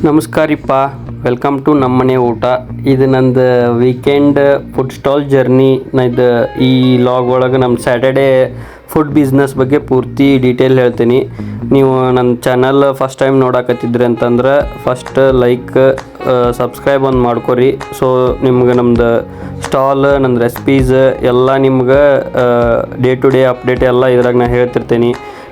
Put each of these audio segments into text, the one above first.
ನಮಸ್ಕಾರಿಪ್ಪ, welcome to ನಮ್ಮನೆ ಊಟ. ಇದು ನಂದು ವೀಕೆಂಡ್ ಫುಡ್ ಸ್ಟಾಲ್ ಜರ್ನಿ. ಇದು ಈ ಲಾಗ್ ಒಳಗೆ ನಮ್ಮ ಸ್ಯಾಟರ್ಡೇ ಫುಡ್ ಬಿಸ್ನೆಸ್ ಬಗ್ಗೆ ಪೂರ್ತಿ ಡೀಟೇಲ್ ಹೇಳ್ತೀನಿ. ನೀವು ನನ್ನ ಚಾನಲ್ ಫಸ್ಟ್ ಟೈಮ್ ನೋಡಕತ್ತಿದ್ರಿ ಅಂತಂದ್ರೆ ಫಸ್ಟ್ ಲೈಕ್ ಸಬ್ಸ್ಕ್ರೈಬ್ ಒಂದು ಮಾಡ್ಕೊರಿ. ಸೊ ನಿಮ್ಗೆ ನಮ್ದು ಸ್ಟಾಲ್, ನನ್ನ ರೆಸಿಪೀಸ್ ಎಲ್ಲ ನಿಮ್ಗೆ ಡೇ ಟು ಡೇ ಅಪ್ಡೇಟ್ ಎಲ್ಲ ಇದ್ರಾಗ ನಾನು ಹೇಳ್ತಿರ್ತೀನಿ.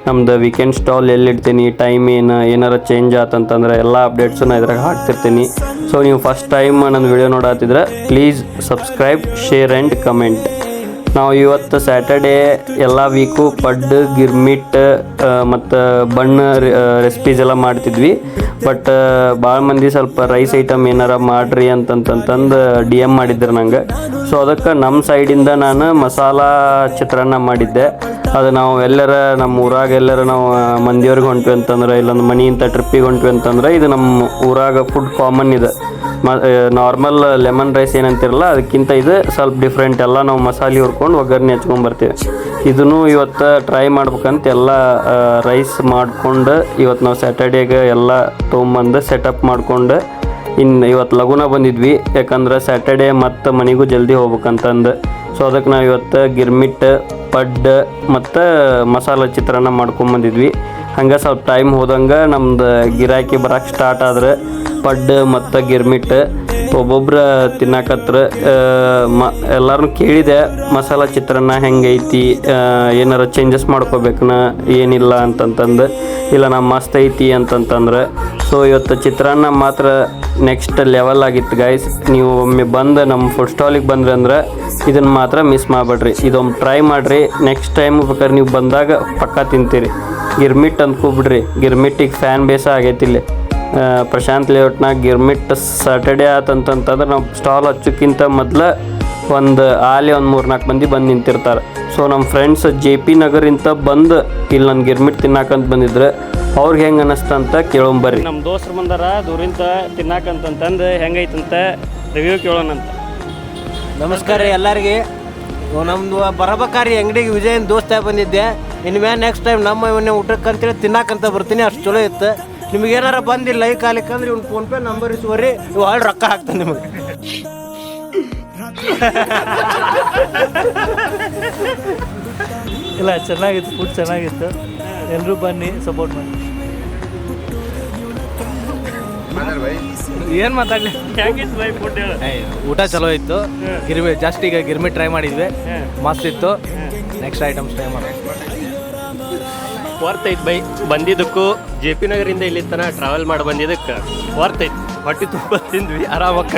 ನಮ್ದು ವೀಕೆಂಡ್ ಸ್ಟಾಲ್ ಎಲ್ಲಿಡ್ತೀನಿ, ಟೈಮ್ ಏನಾರ ಚೇಂಜ್ ಆತಂತಂದ್ರೆ ಎಲ್ಲ ಅಪ್ಡೇಟ್ಸು ನಾನು ಇದ್ರಾಗ ಹಾಕ್ತಿರ್ತೀನಿ. ಸೊ ನೀವು ಫಸ್ಟ್ ಟೈಮ್ ನನ್ನ ವಿಡಿಯೋ ನೋಡತ್ತಿದ್ರೆ please subscribe, share and comment. ನಾವು ಇವತ್ತು ಸ್ಯಾಟರ್ಡೇ ಎಲ್ಲ ವೀಕು ಪಡ್ಡು, ಗಿರ್ಮಿಟ್ ಮತ್ತು ಬಣ್ಣ ರೆಸಿಪೀಸ್ ಎಲ್ಲ ಮಾಡ್ತಿದ್ವಿ. ಬಟ್ ಭಾಳ ಮಂದಿ ಸ್ವಲ್ಪ ರೈಸ್ ಐಟಮ್ ಏನಾರ ಮಾಡಿರಿ ಅಂತಂತಂದು ಡಿ ಎಮ್ ಮಾಡಿದ್ರು ನಂಗೆ. ಸೊ ಅದಕ್ಕೆ ನಮ್ಮ ಸೈಡಿಂದ ನಾನು ಮಸಾಲ ಚಿತ್ರಾನ್ನ ಮಾಡಿದ್ದೆ. ಅದು ನಾವು ಎಲ್ಲರ ನಮ್ಮ ಊರಾಗ ಎಲ್ಲರ ನಾವು ಮಂದಿಯವ್ರಿಗೆ ಹೊಂಟ್ವಿ ಅಂತಂದ್ರೆ, ಇಲ್ಲೊಂದು ಮನೆಯಿಂದ ಟ್ರಿಪ್ಪಿಗೆ ಹೊಂಟ್ವಿ ಅಂತಂದ್ರೆ, ಇದು ನಮ್ಮ ಊರಾಗ ಫುಡ್ ಕಾಮನ್ ಇದೆ. ನಾರ್ಮಲ್ ಲೆಮನ್ ರೈಸ್ ಏನಂತಿರಲ್ಲ, ಅದಕ್ಕಿಂತ ಇದು ಸ್ವಲ್ಪ ಡಿಫ್ರೆಂಟ್. ಎಲ್ಲ ನಾವು ಮಸಾಲೆ ಹುರ್ಕೊಂಡು ಒಗ್ಗರಣೆ ಹಚ್ಕೊಂಡ್ಬರ್ತೀವಿ. ಇದನ್ನು ಇವತ್ತು ಟ್ರೈ ಮಾಡ್ಬೇಕಂತ ಎಲ್ಲ ರೈಸ್ ಮಾಡ್ಕೊಂಡು ಇವತ್ತು ನಾವು ಸ್ಯಾಟರ್ಡೇಗೆ ಎಲ್ಲ ತೊಗೊಂಬಂದು ಸೆಟಪ್ ಮಾಡ್ಕೊಂಡು ಇವತ್ತು ಲಘುನ ಬಂದಿದ್ವಿ. ಯಾಕಂದ್ರೆ ಸ್ಯಾಟರ್ಡೇ ಮತ್ತು ಮನೆಗೂ ಜಲ್ದಿ ಹೋಗ್ಬೇಕಂತಂದು. ಸೊ ಅದಕ್ಕೆ ನಾವು ಇವತ್ತು ಗಿರ್ಮಿಟ್, ಪಡ್ಡು ಮತ್ತು ಮಸಾಲ ಚಿತ್ರಾನ್ನ ಮಾಡ್ಕೊಂಬಂದಿದ್ವಿ. ಹಂಗೆ ಸ್ವಲ್ಪ ಟೈಮ್ ಹೋದಂಗೆ ನಮ್ದು ಗಿರಾಕಿ ಬರೋಕ್ಕೆ ಸ್ಟಾರ್ಟ್ ಆದ್ರೆ ಪಡ್ಡು ಮತ್ತು ಗಿರ್ಮಿಟ್ ಒಬ್ಬೊಬ್ರು ತಿನ್ನಕತ್ರ. ಎಲ್ಲರೂ ಕೇಳಿದೆ ಮಸಾಲ ಚಿತ್ರಾನ್ನ ಹೆಂಗೈತಿ, ಏನಾರ ಚೇಂಜಸ್ ಮಾಡ್ಕೋಬೇಕನ ಏನಿಲ್ಲ ಅಂತಂತಂದು. ಇಲ್ಲ ನಮ್ಮ ಮಸ್ತ್ ಐತಿ ಅಂತಂತಂದ್ರೆ. ಸೊ ಇವತ್ತು ಚಿತ್ರಾನ್ನ ಮಾತ್ರ ನೆಕ್ಸ್ಟ್ ಲೆವೆಲ್ ಆಗಿತ್ತು ಗೈಸ್. ನೀವು ಒಮ್ಮೆ ಬಂದು ನಮ್ಮ ಫುಡ್ ಸ್ಟಾಲಿಗೆ ಬಂದ್ರಿ ಅಂದ್ರೆ ಇದನ್ನು ಮಾತ್ರ ಮಿಸ್ ಮಾಡಿಬಿಡ್ರಿ. ಇದೊಮ್ಮೆ ಟ್ರೈ ಮಾಡಿರಿ. ನೆಕ್ಸ್ಟ್ ಟೈಮ್ ಬೇಕಾದ್ರೆ ನೀವು ಬಂದಾಗ ಪಕ್ಕ ತಿಂತೀರಿ. ಗಿರ್ಮಿಟ್ ಅಂದ್ಕೊಬಿಡ್ರಿ, ಗಿರ್ಮಿಟ್ಟಿಗೆ ಫ್ಯಾನ್ ಬೇಸ ಆಗೈತಿ ಇಲ್ಲಿ ಪ್ರಶಾಂತ್ ಲೇಔಟ್ನಾಗ. ಗಿರ್ಮಿಟ್ ಸ್ಯಾಟರ್ಡೇ ಆತಂತಂತಂದ್ರೆ ನಾವು ಸ್ಟಾಲ್ ಹಚ್ಚೋಕ್ಕಿಂತ ಮೊದಲು ಒಂದು 3-4 ಮಂದಿ ಬಂದು ನಿಂತಿರ್ತಾರೆ. ಸೊ ನಮ್ಮ ಫ್ರೆಂಡ್ಸ್ JP ನಗರಿಂದ ಬಂದು ಇಲ್ಲಿ ನನ್ನ ಗಿರ್ಮಿಟ್ ತಿನ್ನಾಕಂತ ಬಂದಿದ್ರೆ ಅವ್ರಿಗೆ ಹೆಂಗೆ ಅನ್ನಿಸ್ತಂತ ಕೇಳೋಂಬರ್ರಿ. ನಮ್ಮ ದೋಸ್ತರು ಬಂದಾರ ದೂರಿಂದ ತಿನ್ನಾಕಂತಂದು ಹೆಂಗೈತಂತ ರಿವ್ಯೂ ಕೇಳೋಣಂತ. ನಮಸ್ಕಾರ ರೀ ಎಲ್ಲರಿಗೆ. ನಮ್ಮದು ಬರಬೇಕಾರಿ ಅಂಗಡಿಗೆ ವಿಜಯನ್ ದೋಸ್ತ ಬಂದಿದ್ದೆ. ಇನ್ಮೇಲೆ ನೆಕ್ಸ್ಟ್ ಟೈಮ್ ನಮ್ಮ ಇವನ್ನೇ ಊಟಕ್ಕಂತೇಳಿ ತಿನ್ನಾಕಂತ ಬರ್ತೀನಿ. ಅಷ್ಟು ಚಲೋ ಇತ್ತು. ನಿಮ್ಗೆ ಏನಾರ ಬಂದಿಲ್ಲ ಈ ಕಾಲಕ್ಕೆ ಅಂದ್ರೆ ಇವ್ನು ಫೋನ್ಪೇ ನಂಬರ್ ಇಸ್ಕೋರಿ, ಇವು ಹಾಳು ರೊಕ್ಕ ಹಾಕ್ತಾನೆ ನಿಮಗೆ. ಇಲ್ಲ, ಚೆನ್ನಾಗಿತ್ತು, ಫುಡ್ ಚೆನ್ನಾಗಿತ್ತು. ಎಲ್ಲರೂ ಬನ್ನಿ, ಸಪೋರ್ಟ್ ಮಾಡಿ. ಏನು ಮಾತಾಡಲಿ, ಹೆಂಗಿತ್ತು ಬೈ ಫುಡ್ ಹೇಳು? ಊಟ ಚಲೋ ಇತ್ತು. ಈಗ ಗಿರ್ಮಿ ಟ್ರೈ ಮಾಡಿದ್ವಿ, ಮಸ್ತ್ ಇತ್ತು. ನೆಕ್ಸ್ಟ್ ಐಟಮ್ಸ್ ಟ್ರೈ ಮಾಡೋಣ. ವರ್ತ್ ಐತೆ ಬೈ. ಬಂದಿದ್ದಕ್ಕೂ JP ನಗರಿಂದ ಇಲ್ಲಿ ತನಕ ಟ್ರಾವೆಲ್ ಮಾಡಿ ಬಂದಿದ್ದಕ್ಕೆ ವರ್ತ್ ಐತೆ. ಹೊಟ್ಟೆ ತುಂಬ ತಿಂದ್ವಿ, ಆರಾಮಕ್ಕ.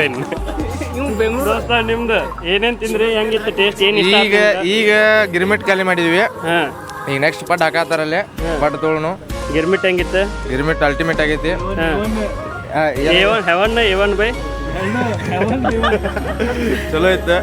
ನೀವು ಬೆಂಗಳೂರು ದೋಸ್ತ, ನಿಮ್ದು ಏನೇನು ತಿಂದ್ರಿ, ಹೆಂಗಿತ್ತು ಟೇಸ್ಟ್, ಏನು? ಈಗ ಗಿರ್ಮಿಟ್ ಖಾಲಿ ಮಾಡಿದ್ವಿ. ಈಗ ನೆಕ್ಸ್ಟ್ ಪಡ್ ಹಾಕತ್ತಾರಲ್ಲೇ ಪಡ್ ತೊಗೊಳನು. ಗಿರ್ಮಿಟ್ ಹೆಂಗಿತ್ತು? ಗಿರ್ಮಿಟ್ ಅಲ್ಟಿಮೇಟ್ ಆಗೈತಿ. ಹೆವನ್ ಬೈ ಚಲೋ ಇತ್ತು.